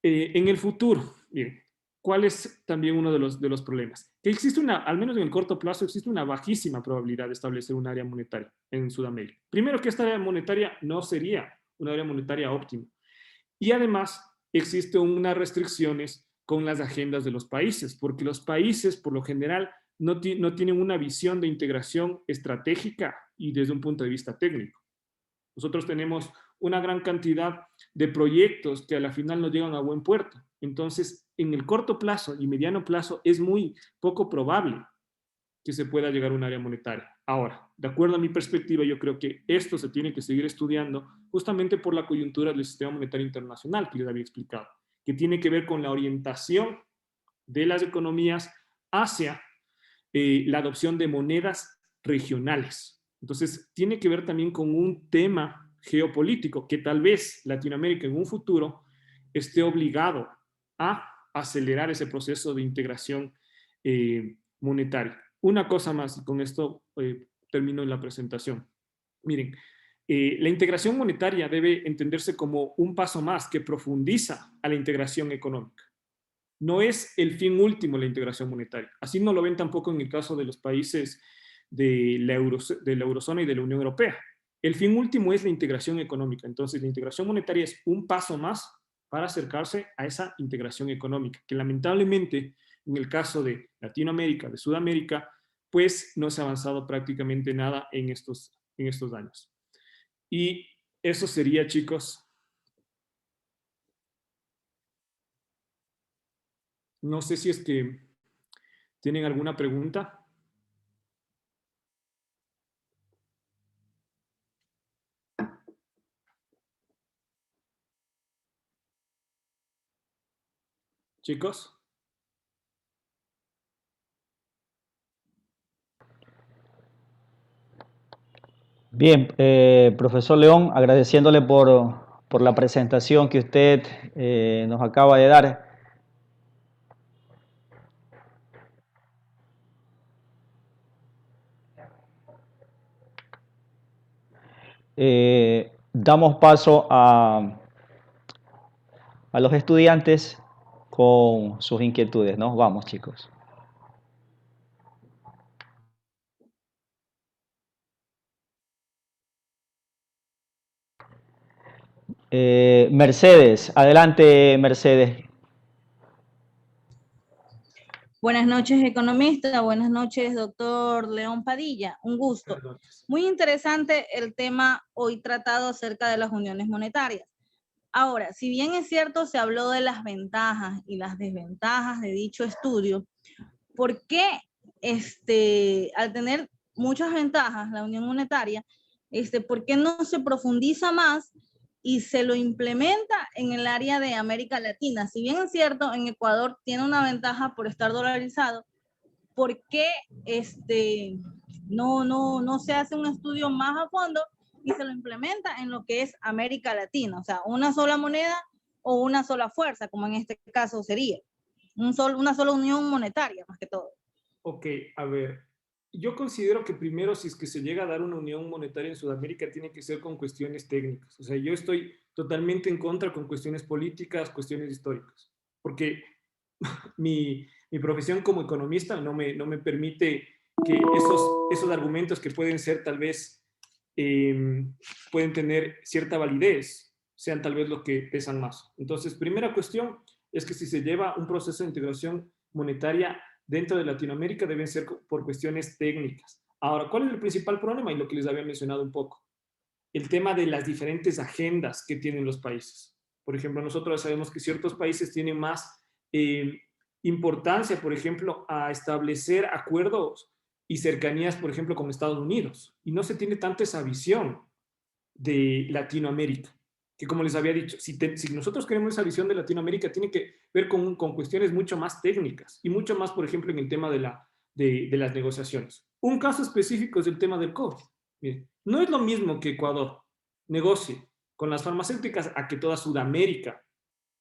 en el futuro, miren, ¿cuál es también uno de los problemas? Que existe al menos en el corto plazo, existe una bajísima probabilidad de establecer un área monetaria en Sudamérica. Primero, que esta área monetaria no sería una área monetaria óptima. Y además, existen unas restricciones con las agendas de los países, porque los países, por lo general, no tienen una visión de integración estratégica y desde un punto de vista técnico. Nosotros tenemos una gran cantidad de proyectos que a la final no llegan a buen puerto. Entonces, en el corto plazo y mediano plazo es muy poco probable que se pueda llegar a un área monetaria. Ahora, de acuerdo a mi perspectiva, yo creo que esto se tiene que seguir estudiando justamente por la coyuntura del sistema monetario internacional que les había explicado, que tiene que ver con la orientación de las economías hacia la adopción de monedas regionales. Entonces, tiene que ver también con un tema geopolítico que tal vez Latinoamérica en un futuro esté obligado a acelerar ese proceso de integración monetaria. Una cosa más, y con esto termino la presentación. Miren, la integración monetaria debe entenderse como un paso más que profundiza a la integración económica. No es el fin último la integración monetaria. Así no lo ven tampoco en el caso de los países de la eurozona y de la Unión Europea. El fin último es la integración económica. Entonces, la integración monetaria es un paso más para acercarse a esa integración económica, que lamentablemente en el caso de Latinoamérica, de Sudamérica, pues no se ha avanzado prácticamente nada en estos años. Y eso sería, chicos. No sé si es que tienen alguna pregunta. Chicos. Bien, profesor León, agradeciéndole por la presentación que usted nos acaba de dar. Damos paso a los estudiantes con sus inquietudes, ¿no? Vamos, chicos. Mercedes, adelante, Mercedes. Buenas noches, economista. Buenas noches, doctor León Padilla. Un gusto. Muy interesante el tema hoy tratado acerca de las uniones monetarias. Ahora, si bien es cierto, se habló de las ventajas y las desventajas de dicho estudio, ¿por qué al tener muchas ventajas la unión monetaria, por qué no se profundiza más y se lo implementa en el área de América Latina? Si bien es cierto, en Ecuador tiene una ventaja por estar dolarizado, ¿por qué no se hace un estudio más a fondo y se lo implementa en lo que es América Latina? O sea, una sola moneda o una sola fuerza, como en este caso sería. Una sola unión monetaria, más que todo. Ok, a ver. yo considero que primero, si es que se llega a dar una unión monetaria en Sudamérica, tiene que ser con cuestiones técnicas. O sea, yo estoy totalmente en contra con cuestiones políticas, cuestiones históricas, porque mi profesión como economista no me permite que esos argumentos que pueden ser tal vez, pueden tener cierta validez, sean tal vez lo que pesan más. Entonces, primera cuestión es que si se lleva un proceso de integración monetaria dentro de Latinoamérica, deben ser por cuestiones técnicas. Ahora, ¿cuál es el principal problema? Y lo que les había mencionado un poco, el tema de las diferentes agendas que tienen los países. Por ejemplo, nosotros sabemos que ciertos países tienen más importancia, por ejemplo, a establecer acuerdos y cercanías, por ejemplo, con Estados Unidos. Y no se tiene tanto esa visión de Latinoamérica, que como les había dicho, si nosotros queremos esa visión de Latinoamérica, tiene que ver con cuestiones mucho más técnicas y mucho más, por ejemplo, en el tema de las negociaciones. Un caso específico es el tema del COVID. Miren, no es lo mismo que Ecuador negocie con las farmacéuticas a que toda Sudamérica,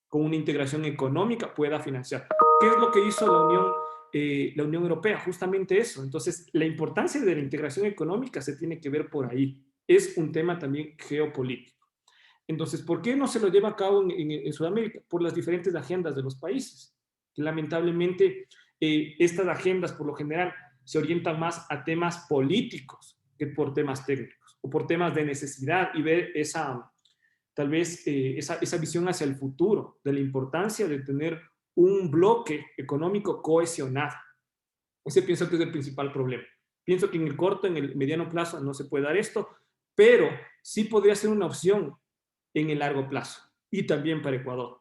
con una integración económica, pueda financiar. ¿Qué es lo que hizo la Unión Europea? Justamente eso. Entonces, la importancia de la integración económica se tiene que ver por ahí. Es un tema también geopolítico. Entonces, ¿por qué no se lo lleva a cabo en Sudamérica? Por las diferentes agendas de los países. Que lamentablemente, estas agendas, por lo general, se orientan más a temas políticos que por temas técnicos o por temas de necesidad y ver tal vez esa visión hacia el futuro, de la importancia de tener un bloque económico cohesionado. Ese pienso que es el principal problema. Pienso que en el corto, en el mediano plazo no se puede dar esto, pero sí podría ser una opción en el largo plazo y también para Ecuador.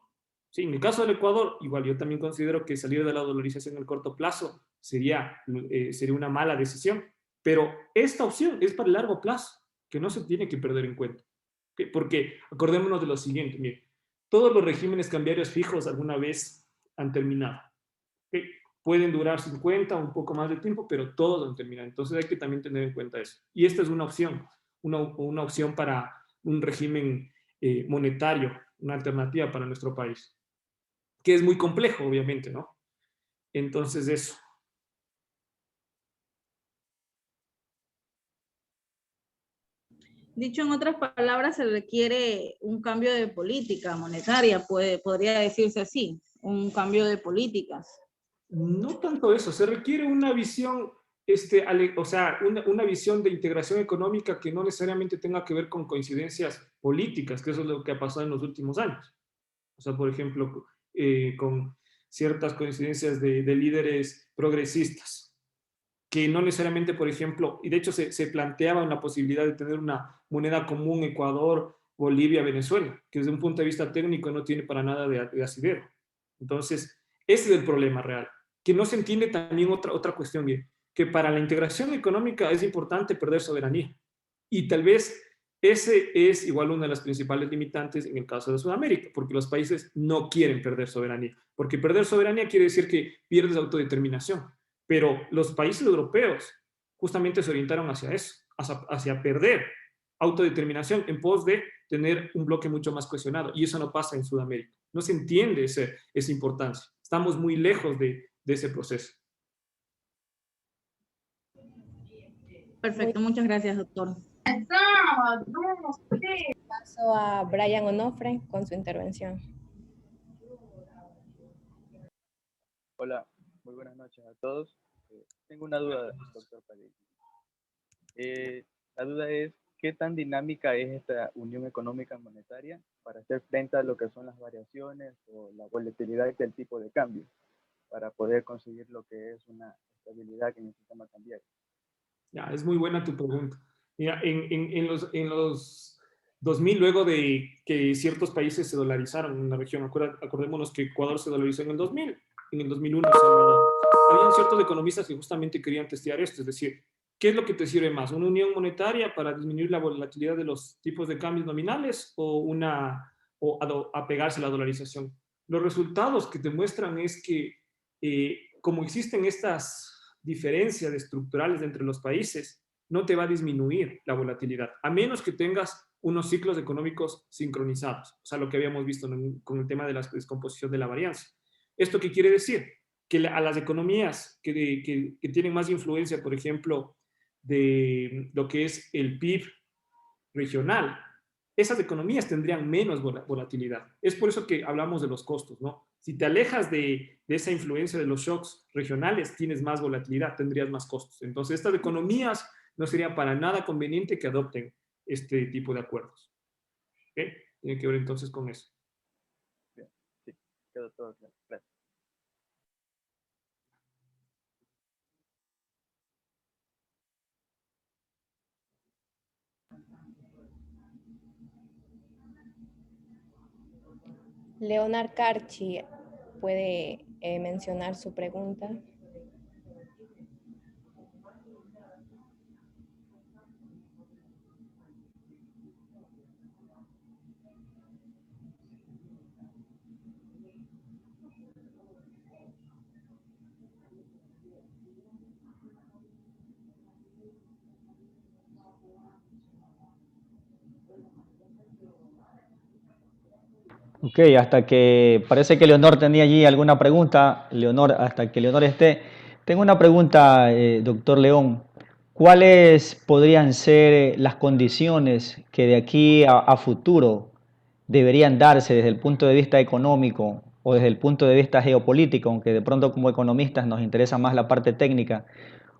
Sí, en el caso del Ecuador, igual yo también considero que salir de la dolarización en el corto plazo sería una mala decisión, pero esta opción es para el largo plazo, que no se tiene que perder en cuenta. Porque acordémonos de lo siguiente, mire, todos los regímenes cambiarios fijos alguna vez han terminado. ¿Okay? Pueden durar 50 o un poco más de tiempo, pero todos han terminado. Entonces hay que también tener en cuenta eso. Y esta es una opción para un régimen monetario, una alternativa para nuestro país, que es muy complejo, obviamente, ¿no? Entonces eso. Dicho en otras palabras, se requiere un cambio de política monetaria, podría decirse así, un cambio de políticas. No tanto eso, se requiere una visión, o sea, una visión de integración económica que no necesariamente tenga que ver con coincidencias políticas, que eso es lo que ha pasado en los últimos años. O sea, por ejemplo, con ciertas coincidencias de líderes progresistas, que no necesariamente, por ejemplo, y de hecho se planteaba una posibilidad de tener una moneda común Ecuador, Bolivia, Venezuela, que desde un punto de vista técnico no tiene para nada de asidero. Entonces, ese es el problema real. Que no se entiende también otra cuestión, bien, que para la integración económica es importante perder soberanía. Y tal vez ese es igual una de las principales limitantes en el caso de Sudamérica, porque los países no quieren perder soberanía, porque perder soberanía quiere decir que pierdes autodeterminación. Pero los países europeos justamente se orientaron hacia eso, hacia perder autodeterminación en pos de tener un bloque mucho más cohesionado. Y eso no pasa en Sudamérica. No se entiende esa importancia. Estamos muy lejos de ese proceso. Perfecto, muchas gracias, doctor. Paso a Brian Onofre con su intervención. Hola, muy buenas noches a todos. Tengo una duda, doctor Padilla. La duda es, ¿qué tan dinámica es esta unión económica monetaria para hacer frente a lo que son las variaciones o la volatilidad del tipo de cambio, para poder conseguir lo que es una estabilidad en el sistema cambiario? Ya, es muy buena tu pregunta. Mira, en los 2000, luego de que ciertos países se dolarizaron en la región, acordémonos que Ecuador se dolarizó en el 2000, en el 2001 habían ciertos economistas que justamente querían testear esto, es decir, ¿qué es lo que te sirve más? ¿Una unión monetaria para disminuir la volatilidad de los tipos de cambios nominales o apegarse a la dolarización? Los resultados que te muestran es que como existen estas diferencias estructurales entre los países, no te va a disminuir la volatilidad, a menos que tengas unos ciclos económicos sincronizados, o sea, lo que habíamos visto con el tema de la descomposición de la varianza. ¿Esto qué quiere decir? que a las economías que tienen más influencia, por ejemplo, de lo que es el PIB regional, esas economías tendrían menos volatilidad. Es por eso que hablamos de los costos, ¿no? Si te alejas de esa influencia de los shocks regionales, tienes más volatilidad, tendrías más costos. Entonces, estas economías no sería para nada conveniente que adopten este tipo de acuerdos. ¿Okay? Tiene que ver entonces con eso. Bien, sí, quedó todo claro. Gracias. Leonard Carchi puede mencionar su pregunta. Ok, hasta que parece que Leonor tenía allí alguna pregunta. Leonor, hasta que Leonor esté. Tengo una pregunta, doctor León. ¿Cuáles podrían ser las condiciones que de aquí a futuro deberían darse desde el punto de vista económico o desde el punto de vista geopolítico, aunque de pronto como economistas nos interesa más la parte técnica?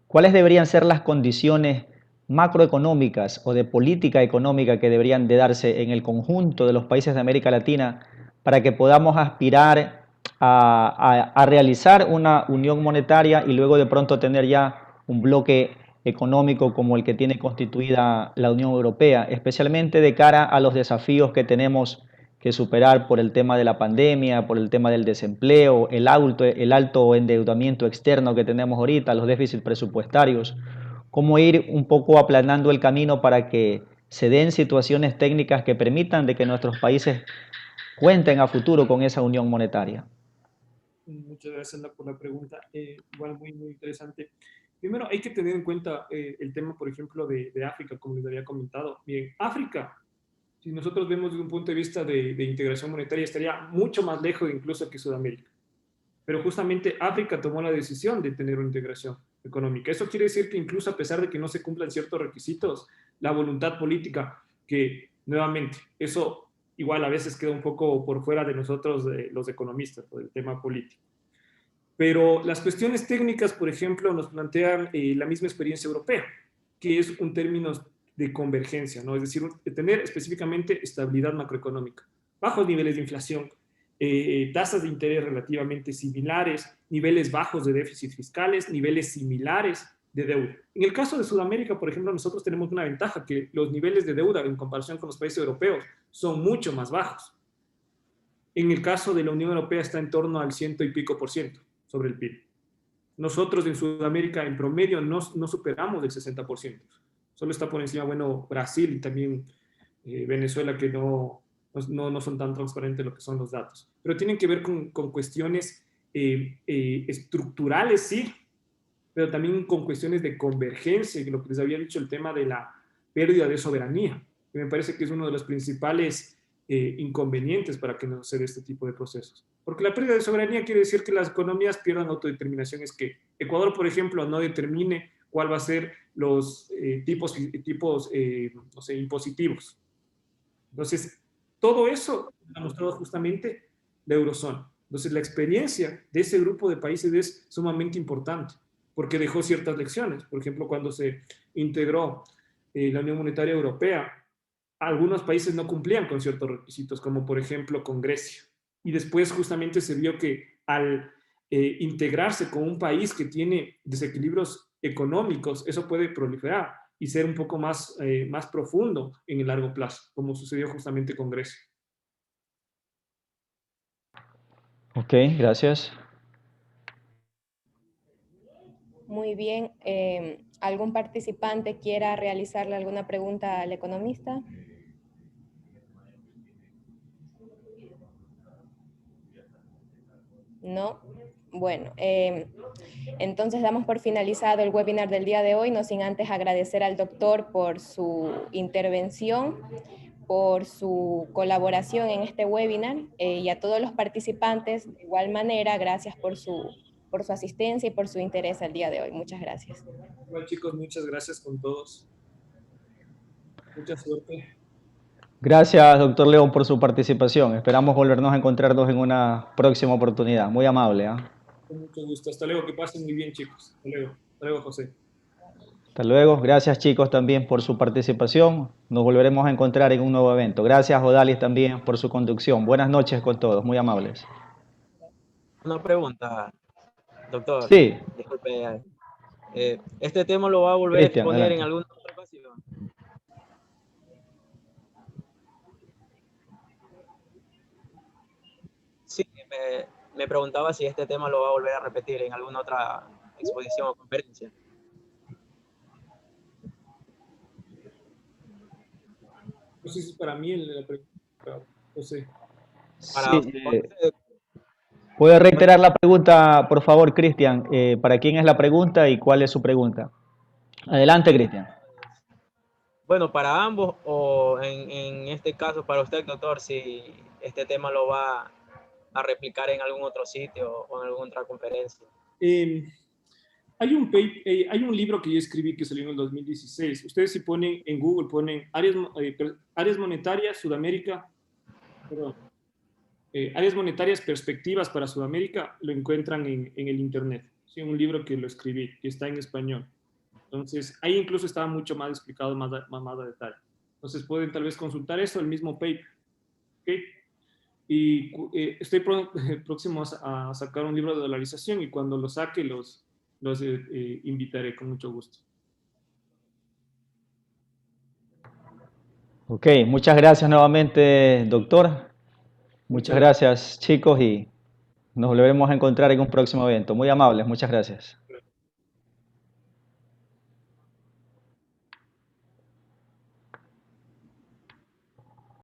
¿Cuáles deberían ser las condiciones macroeconómicas o de política económica que deberían de darse en el conjunto de los países de América Latina para que podamos aspirar a realizar una unión monetaria y luego de pronto tener ya un bloque económico como el que tiene constituida la Unión Europea, especialmente de cara a los desafíos que tenemos que superar por el tema de la pandemia, por el tema del desempleo, el alto endeudamiento externo que tenemos ahorita, los déficits presupuestarios, cómo ir un poco aplanando el camino para que se den situaciones técnicas que permitan de que nuestros países cuenten a futuro con esa unión monetaria. Muchas gracias por la pregunta, igual muy interesante. Primero hay que tener en cuenta el tema, por ejemplo, de África, como les había comentado. Bien, África, si nosotros vemos desde un punto de vista de integración monetaria, estaría mucho más lejos incluso que Sudamérica. Pero justamente África tomó la decisión de tener una integración económica. Eso quiere decir que incluso a pesar de que no se cumplan ciertos requisitos, la voluntad política, que nuevamente, eso igual a veces queda un poco por fuera de nosotros, los economistas, por el tema político. Pero las cuestiones técnicas, por ejemplo, nos plantean la misma experiencia europea, que es un término de convergencia, ¿no? Es decir, tener específicamente estabilidad macroeconómica, bajos niveles de inflación, tasas de interés relativamente similares, niveles bajos de déficit fiscales, niveles similares de deuda. En el caso de Sudamérica, por ejemplo, nosotros tenemos una ventaja, que los niveles de deuda en comparación con los países europeos son mucho más bajos. En el caso de la Unión Europea está en torno al 100 y pico % sobre el PIB. Nosotros en Sudamérica en promedio no superamos el 60%. Solo está por encima, bueno, Brasil y también Venezuela, que no son tan transparentes lo que son los datos. Pero tienen que ver con cuestiones estructurales, sí, pero también con cuestiones de convergencia, y lo que les había dicho, el tema de la pérdida de soberanía, que me parece que es uno de los principales inconvenientes para que no se dé este tipo de procesos. Porque la pérdida de soberanía quiere decir que las economías pierdan autodeterminación. Es que Ecuador, por ejemplo, no determine cuál va a ser los tipos no sé, impositivos. Entonces, todo eso ha mostrado justamente la eurozona. Entonces, la experiencia de ese grupo de países es sumamente importante, porque dejó ciertas lecciones. Por ejemplo, cuando se integró la Unión Monetaria Europea, algunos países no cumplían con ciertos requisitos, como por ejemplo con Grecia. Y después justamente se vio que al integrarse con un país que tiene desequilibrios económicos, eso puede proliferar y ser un poco más profundo en el largo plazo, como sucedió justamente con Grecia. Ok, gracias. Muy bien. ¿Algún participante quiera realizarle alguna pregunta al economista? No. Bueno, entonces damos por finalizado el webinar del día de hoy, no sin antes agradecer al doctor por su intervención, por su colaboración en este webinar y a todos los participantes de igual manera, gracias por su por su asistencia y por su interés el día de hoy. Muchas gracias. Bueno, chicos, muchas gracias con todos. Mucha suerte. Gracias, doctor León, por su participación. Esperamos volvernos a encontrarnos en una próxima oportunidad. Muy amable. Con mucho gusto. Hasta luego. Que pasen muy bien, chicos. Hasta luego. Hasta luego, José. Hasta luego. Gracias, chicos, también por su participación. Nos volveremos a encontrar en un nuevo evento. Gracias, Odalis, también por su conducción. Buenas noches con todos. Muy amables. Una pregunta, doctor. Sí, Disculpe, ¿este tema lo va a volver a Cristian, exponer en adelante. alguna otra ocasión? Sí, me preguntaba si este tema lo va a volver a repetir en alguna otra exposición o conferencia. No sé si es para mí la pregunta, José. Para, Sí, ¿puede reiterar la pregunta, por favor, Cristian? ¿Para quién es la pregunta y cuál es su pregunta? Adelante, Cristian. bueno, para ambos o en este caso para usted, doctor, si este tema lo va a replicar en algún otro sitio o en alguna otra conferencia. Hay un libro que yo escribí que salió en el 2016. Ustedes si ponen en Google, ponen áreas monetarias, Sudamérica, perdón, áreas monetarias, perspectivas para Sudamérica, lo encuentran en el internet. Sí, un libro que lo escribí, que está en español. Entonces, ahí incluso estaba mucho más explicado, más a detalle. Entonces, pueden tal vez consultar eso, el mismo paper. ¿Okay? Y estoy próximo a sacar un libro de dolarización y cuando lo saque los invitaré con mucho gusto. Ok, muchas gracias nuevamente, doctor. Muchas gracias, chicos, y nos volveremos a encontrar en un próximo evento. Muy amables, muchas gracias.